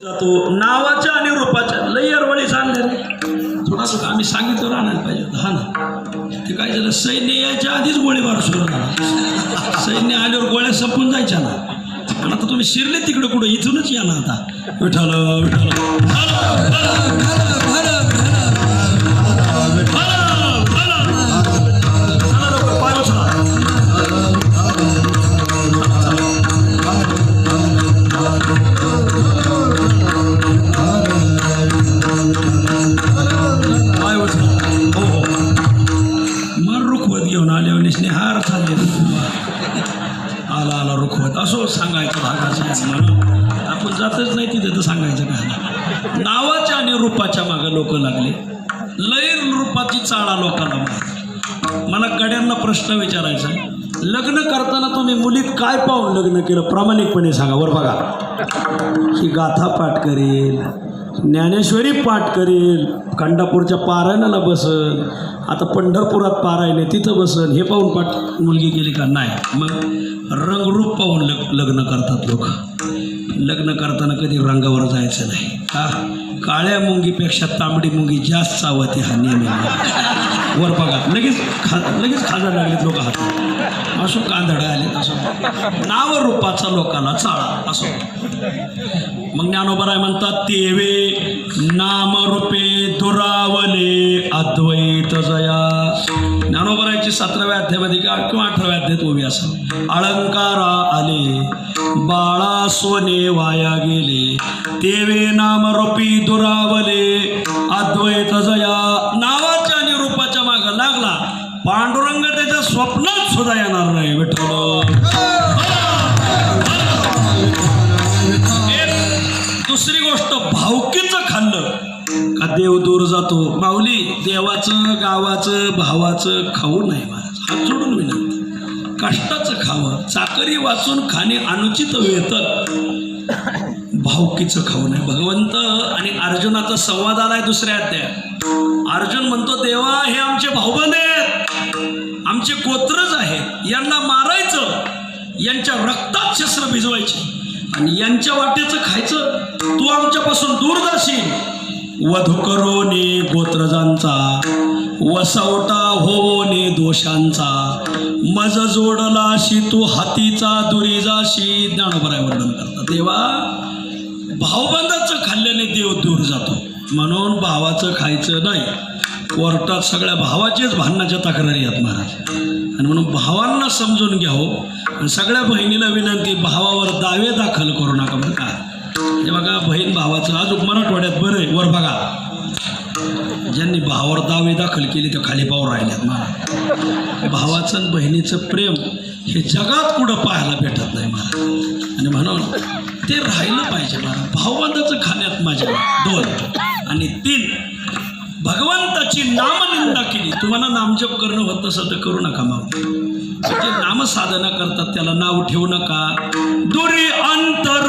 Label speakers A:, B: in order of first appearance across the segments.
A: जातो नावाच्या आणि रूपाच्या लई अरवळी सांगले रे थोडासा आम्ही सांगितलं आणायला पाहिजे हा ना ते काय झालं सैन्य यायच्या आधीच गोळीबार सुरू झाला सैन्य आल्यावर गोळ्या संपून जायच्या ना पण आता तुम्ही शिरले तिकडे कुठं इथूनच या ना आता विठ्ठल हार चालले आला आला रुखवत असो सांगायचं भागाचं म्हणून आपण जातच नाही तिथे तर सांगायचं काय नावाच्या आणि रूपाच्या मागे लोक लागले लय रूपाची चाळा लोकांना मला गड्यांना प्रश्न विचारायचा लग्न करताना तुम्ही मुलीत काय पाहून लग्न केलं प्रामाणिकपणे सांगा वर बघा ही गाथा पाठ करेल ज्ञानेश्वरी पाठ करेल खंडापूरच्या पारायणाला बसल आता पंढरपुरात पारायणे तिथं बसल हे पाहून पाठ मुलगी केली का नाही मग रंगरूप पाहून लग्न करतात लोक लग्न करताना कधी रंगावर जायचं नाही का काळ्या मुंगीपेक्षा तांबडी मुंगी जास्त चावते हा नेहमी वर बघा लगेच खाजा लागलेत लोक हात असो कांदडे आलेत असो नाव रूपाचा लोकांना चाळा असो मग ज्ञानोबराय म्हणतात तेवे नाम रूपे दुरावले अद्वैत जया ज्ञानोबरायची 17व्या अध्यायामध्ये किंवा 18व्या अध्यायात उभी असं अलंकारा आले बाळा सोने वाया गेले तेवे नाम रूपी दुरावले अद्वैत जया नावाच्या आणि रूपाच्या मागे लागला पांडुरंग त्याच्या स्वप्नात सुद्धा येणार नाही विठ्ठल दुसरी गोष्ट भावकीचं खाल्लं का देव दूर जातो माऊली देवाचं गावाचं भावाचं खाऊ नाही महाराज हात जोडून विनंती कष्टाचं खावं चाकरी वाचून खाणे अनुचित वेतन भावकीचं खाऊ नये भगवंत आणि अर्जुनाचा संवाद आलाय दुसऱ्या अध्यायात अर्जुन म्हणतो देवा हे आमचे भाऊबंद आहेत आमचे गोत्रच आहेत यांना मारायचं यांच्या रक्तात शस्त्र भिजवायचे आणि यांच्या वाटेचं खायचं तू आमच्यापासून दूर जाशील वधू करोने गोत्रजांचा वसवटा होवोने दोषांचा मज जोडलाशी तू हातीचा दुरी जाशी ज्ञानोबराय वर्णन करतात देवा भावबंदाचं खाल्ल्याने देव दूर जातो म्हणून भावाचं खायचं नाही कोर्टात सगळ्या भावाचेच भांडणाच्या तक्रारी आहेत महाराज आणि म्हणून भावांना समजून घ्यावं सगळ्या बहिणीला विनंती भावावर दावे दाखल करू नका बरं का हे बघा बहीण भावाचं अजून मराठवाड्यात बरं आहे वर बघा ज्यांनी भावावर दावे दाखल केले ते खाली पावर राहिल्यात महाराज भावाचं आणि बहिणीचं प्रेम हे जगात कुठं पाहायला भेटत नाही महाराज आणि म्हणून ते राहिलं पाहिजे महाराज भावबंदाचं खाण्यात माझ्या 2 आणि 3 भगवंताची नामनिंदा केली तुम्हाला नामजप करणं होत नसेल तर करू नका मग जे नामसाधना करतात त्याला नाव ठेवू नका दुरी अंतर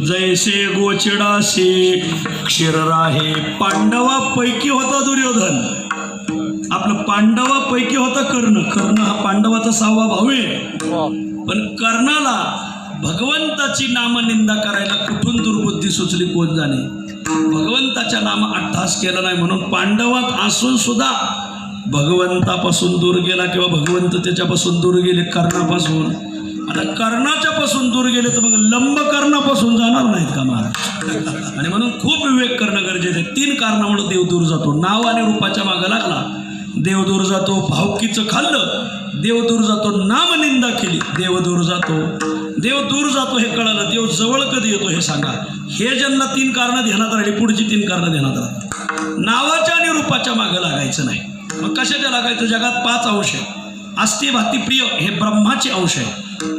A: जैसे गोचिडाशी क्षीर राहे पांडवापैकी होता दुर्योधन आपलं पांडवापैकी होता कर्ण हा पांडवाचा 6वा भाऊ आहे पण कर्णाला भगवंताची नामनिंदा करायला कुठून दुर्बुद्धी सुचली कोण जाणे भगवंताच्या नाम अट्टहास केला नाही म्हणून पांडवात असून सुद्धा भगवंतापासून दूर गेला किंवा भगवंत त्याच्यापासून दूर गेले कर्णापासून आता कर्णाच्या पासून दूर गेले तर मग लंब कर्णापासून जाणार नाहीत का महाराज? आणि म्हणून खूप विवेक करणं गरजेचं आहे. 3 कारणामुळे देव दूर जातो. नाव आणि रूपाच्या मागं लागला देव दूर जातो. भावकीचं खाल्लं देव दूर जातो. नामनिंदा केली देव दूर जातो. देव दूर जातो हे कळालं. देव जवळ कधी येतो हे सांगा. हे ज्यांना 3 कारणं ध्यानात राहिली पुढची 3 कारणं ध्यानात राहतात. नावाच्या आणि रूपाच्या मागं लागायचं नाही. मग कशाच्या लागायचं? जगात 5 अंश आहे. अस्ति भाती प्रिय हे ब्रह्माचे अंश आहे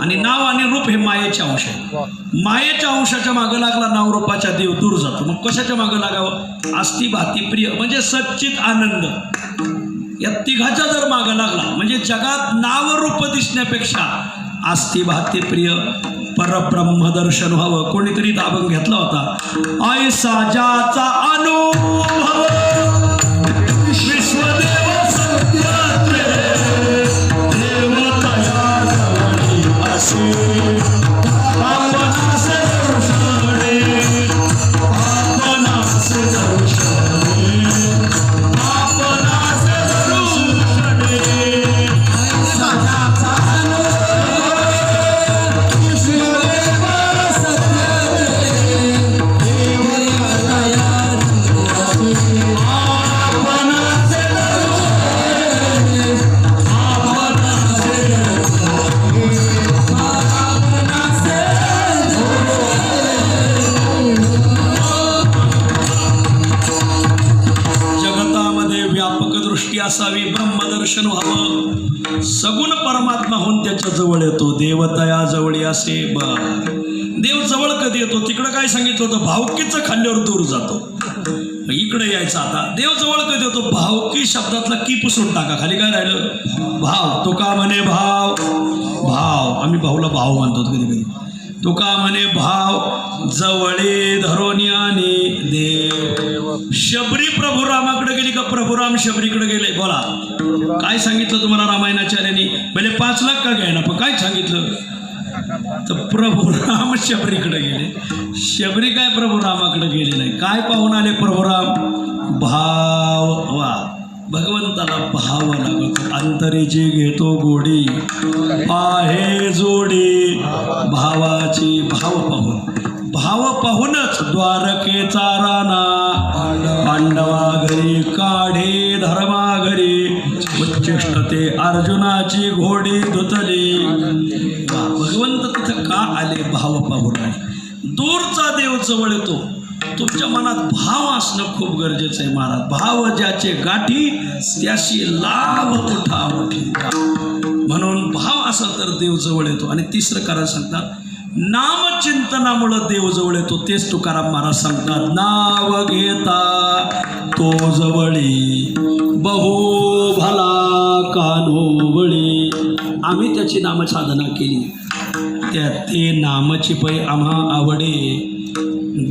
A: आणि नाव आणि रूप हे मायेचे अंश आहे. मायेच्या अंशाच्या मागं लागला नाव रूपाच्या देव दूर जातो. मग कशाच्या मागं लागावं? अस्ति भाती प्रिय म्हणजे सच्चित आनंद. या तिघाच्या जर मागं लागला म्हणजे जगात नाव रूप दिसण्यापेक्षा अस्ति भाती प्रिय परब्रह्म दर्शन व्हावं. कोणीतरी दाबून घेतला होता. ऐसा ज्याचा अनुभव विश्वदेव सत्यात्रे देवतया जवळी असे आपणास दर्शने आपणास दर्शने आपणास दर्शने ऐसा ज्याचा असावी. ब्रह्मदर्शन व्हावं. सगुण परमात्मा होऊन त्याच्या जवळ येतो. देवतया जवळी असे देव जवळ कधी येतो? तिकडं काय सांगितलं होतं? भावकीचं खाल्ल्यावर दूर जातो. इकडे यायचं. आता देव जवळ कधी येतो? भावकी शब्दातला की पुसून टाका. खाली काय राहिलं? भाव. तो का म्हणे भाव भाव. आम्ही भाऊला भाव मानतो कधी कधी. तो का म्हणे भाव जवळे धरोनी आणि देव. शबरी प्रभू रामाकडे गेली का प्रभुराम शबरीकडे गेले? बोला काय सांगितलं तुम्हाला रामायणाचार्यांनी? पहिले 5 लाख का घ्यायना पण काय सांगितलं? तर प्रभू राम शबरीकडे गेले. शबरी काय प्रभू रामाकडे गेले नाही. काय पाहून आले प्रभुराम? भाव. वा भगवंताला भाव लागतो. अंतरेची घेतो गोडी आहे जोडी भावाची. भाव पाहूनच द्वारकेचा राणा पांडवा घरी काढे धर्मा घरी उच्चिष्ट ते अर्जुनाची घोडी धुतली. भगवंत तिथं का आले? भाव पाहून आले. दूरचा देव जवळ येतो. तुमच्या मनात भाव असणं खूप गरजेचं आहे महाराज. भाव ज्याचे गाठी त्याशी लाभ उठावठी. म्हणून भाव असा तर देव जवळ येतो. आणि 3रं कारण सांगतात नामचिंतनामुळं देव जवळ येतो. तेच तुकाराम महाराज सांगतात. नाव घेता तो जवळी बहु भला कानोवळी. आम्ही त्याची नामसाधना केली त्या ते नामची पै आम्हा आवडे.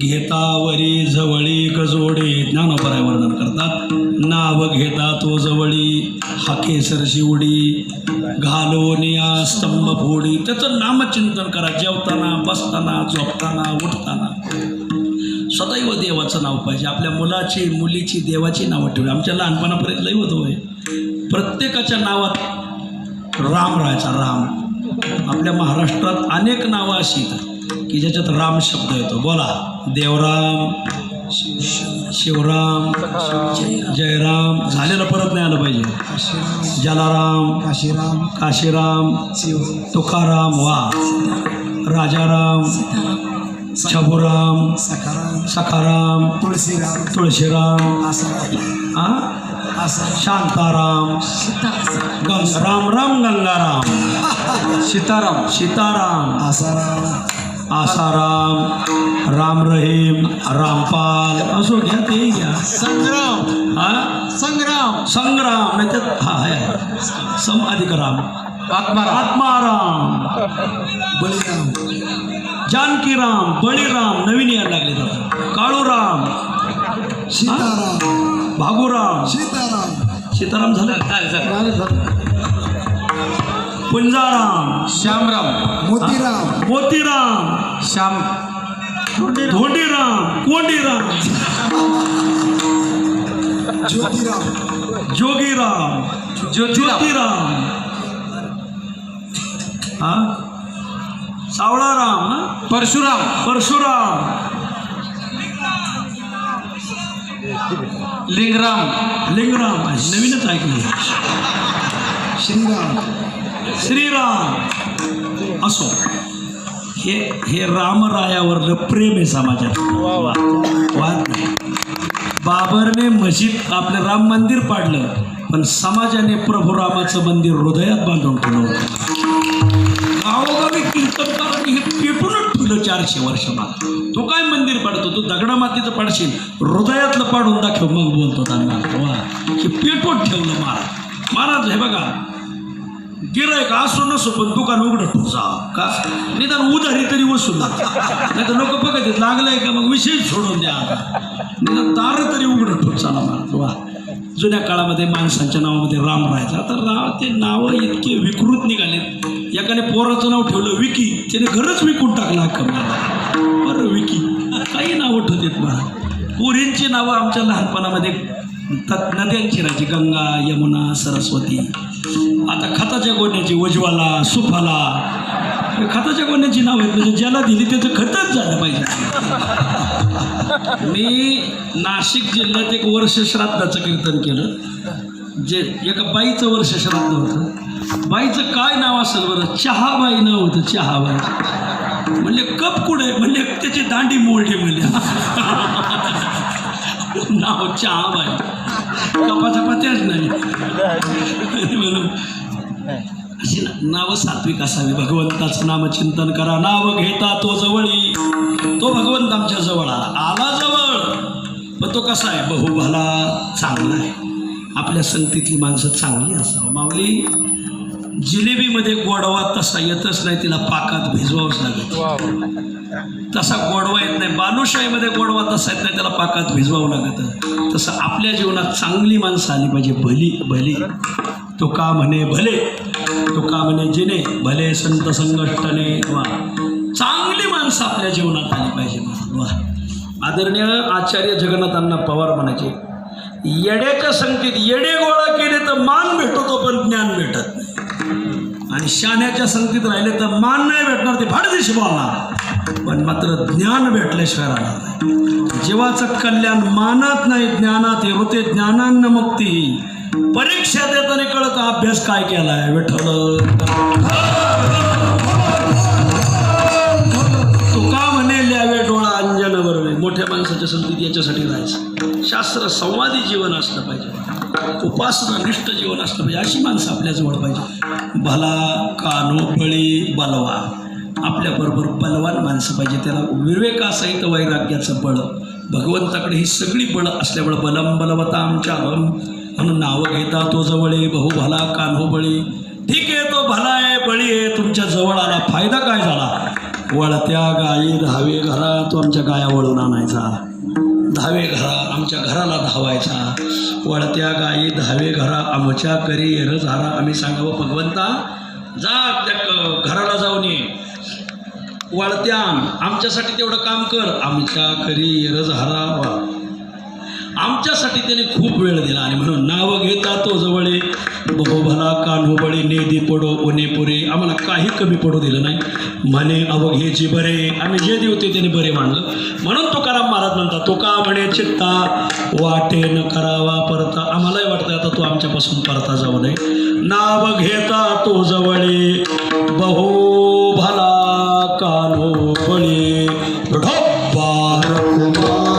A: घेतावरी जवळी कजोडे. ज्ञानोबराय वर्णन करतात. नाव घेता तो जवळी हाकेसरशी उडी घालोनिया स्तंभ फोडी. त्याचं नामचिंतन करा. जेवताना बसताना झोपताना उठताना सदैव देवाचं नाव पाहिजे. आपल्या मुलाची मुलीची देवाची नावं ठेवली. आमच्या लहानपणापर्यंत लई होतं होय. प्रत्येकाच्या नावात राम राहायचा. राम. आपल्या महाराष्ट्रात अनेक नावं अशी की ज्याच्यात राम शब्द येतो. बोला देवराम शिवराम जयराम. झालेलं परत नाही आलं पाहिजे. जलाराम काशीराम तुकाराम. वा राजाराम छबुराम सखाराम तुळशीराम शांताराम राम राम गंगाराम सीताराम आसाराम राम रहीम रामपाल. असो घ्या ते घ्या. संग्राम नाही तर सम अधिक राम आत्माराम बलिराम जानकीराम बळीराम. नवीन यायला लागले जातात. काळूराम सीताराम भागुराम सीताराम झालं. पुंजाराम श्यामराम मोतीराम श्याम धोंडीराम कोंडीराम जोगीराम ज्योतिराम सावळाराम ना,
B: परशुराम,
A: परशुराम,
B: लिंगराम,
A: लिंगराम, नवीनच ऐकलं. श्रीराम, श्रीराम. असो, हे रामरायावरलं प्रेम आहे समाजात. वाद नाही. बाबरने मस्जिद आपलं राम मंदिर पाडलं, पण समाजाने प्रभू रामाचं मंदिर हृदयात बांधून ठेवलं होतं. गावोगावी कीर्तनकारांनी हे पेटूनच ठेवलं 400 वर्ष मला. तो काय मंदिर पाडतो, तू दगडा मातीचं पाडशील, हृदयातलं पाडून दाखव, मग बोलतो त्यांना. वा, हे पेटून ठेवलं महाराज. हे बघा, गिरायक असो नसो पण दुकान उघडं ठोसा का, निदान उधारी तरी वसूल लागतं. नाही तर लोक बघत आहेत लागलंय का, मग विषय सोडून द्या. आता निदान दार तरी उघडं ठोसा ना महाराज. वा, जुन्या काळामध्ये माणसांच्या नावामध्ये राम राहायचा. आता ते नावं इतके विकृत निघालेत. एकाने पोराचं नाव ठेवलं विकी, त्याने घरच विकून टाकला हक्क मला. बरं विकी, काही नावं ठेवतात मला. पोरींची नावं आमच्या लहानपणामध्ये नद्यांची राहायची, गंगा, यमुना, सरस्वती. आता खताच्या गोण्याची उज्ज्वला, सुफला, खताच्या गोण्याची नाव आहेत, म्हणजे ज्याला दिली त्याचं खतच झालं पाहिजे. मी नाशिक जिल्ह्यात एक वर्ष श्राद्धाचं कीर्तन केलं. जे एका बाईचं वर्ष श्राद्ध होतं. बाईचं काय नाव असेल बरं, चहाबाई नाव होतं. चहाबाई म्हणजे कप कुठे, म्हणजे त्याची दांडी मोडली म्हणजे नाव चहाबाई, कपाचा पत्याच नाही. म्हणून अशी नावं सात्विक असावी. भगवंताचं नामचिंतन करा, नाव घेता तो जवळी. तो भगवंत आमच्या जवळ आला जवळ, पण तो कसा आहे, बहुभला, चांगला आहे. आपल्या संगतीतली माणसं चांगली असावं. माऊली, जिलेबीमध्ये गोडवा तसा येतच नाही, तिला पाकात भिजवावंच लागत. तसा गोडवा येत नाही. बालुशाहीमध्ये गोडवा तसा येत नाही, त्याला पाकात भिजवावं लागतं. तसं आपल्या जीवनात चांगली माणसं आली पाहिजे. भली भली. तो का म्हणे भले, तो का म्हणे जिने भले संत संगष्टने. वा, चांगली माणसं आपल्या जीवनात आली पाहिजे. वा, आदरणीय आचार्य जगन्नाथांना पवार म्हणायचे, येड्याच्या संगतीत येडे गोळा केले तर मान भेटतो, पण ज्ञान भेटत नाही. आणि शाण्याच्या संगतीत राहिले तर मान नाही भेटणार, ते फाडदिशी बोलणार, पण मात्र ज्ञान भेटल्याशिवाय राहणार नाही. जीवाचं कल्याण मानात नाही, ज्ञानात होते. ज्ञानान्न मुक्ती. परीक्षा देताना कळत अभ्यास काय केलाय. विठ्ठल तुका म्हणे ल्यावे डोळा अंजन बरोबर. मोठ्या माणसाच्या संगतीत याच्यासाठी राहायचं. शास्त्र संवादी जीवन असलं पाहिजे, उपासना निष्ठ जीवन असलं पाहिजे. अशी माणसं आपल्याजवळ पाहिजे. भला कानो बळी बलवा. आपल्याबरोबर बलवान माणसं पाहिजे. त्याला विवेकासहित वैराग्याचं बळ. भगवंताकडे ही सगळी बळं असल्यामुळे बलम बलवता आमच्या म्हणून नावं घेता तो जवळे, बहु भला कान्हो बळी. ठीक आहे, तो भला आहे, बळी आहे, तुमच्या जवळ आला, फायदा काय झाला. वळत्या गायी धावे घरा, तो आमच्या गाया वळून आणायचा. धावे घरा, आमच्या घराला धावायचा. वळत्या गायी धावे घरा, आमच्या करी येर झारा. आम्ही सांगावं, भगवंता जा त्या घराला जाऊन ये. वळत्या आमच्यासाठी तेवढं काम कर. आमच्या करी येर झारा. वा, आमच्यासाठी त्याने खूप वेळ दिला. आणि म्हणून नाव घेता तो जवळे, बहु भला कान्हो बळी. नेदी पडो ओने पुरे. आम्हाला काही कमी पडू दिलं नाही. म्हणे अवघेची बरे. आम्ही जे देऊ ते त्याने बरे मानलं. म्हणून तुकाराम महाराज म्हणतात, तो का म्हणे चित्ता वाटे न करावा परता. आम्हालाही वाटतं आता तो आमच्यापासून परता जाऊ नये. नाव घेता तो जवळे, बहु भला कान्हो बळी. ढोब्बार कुमार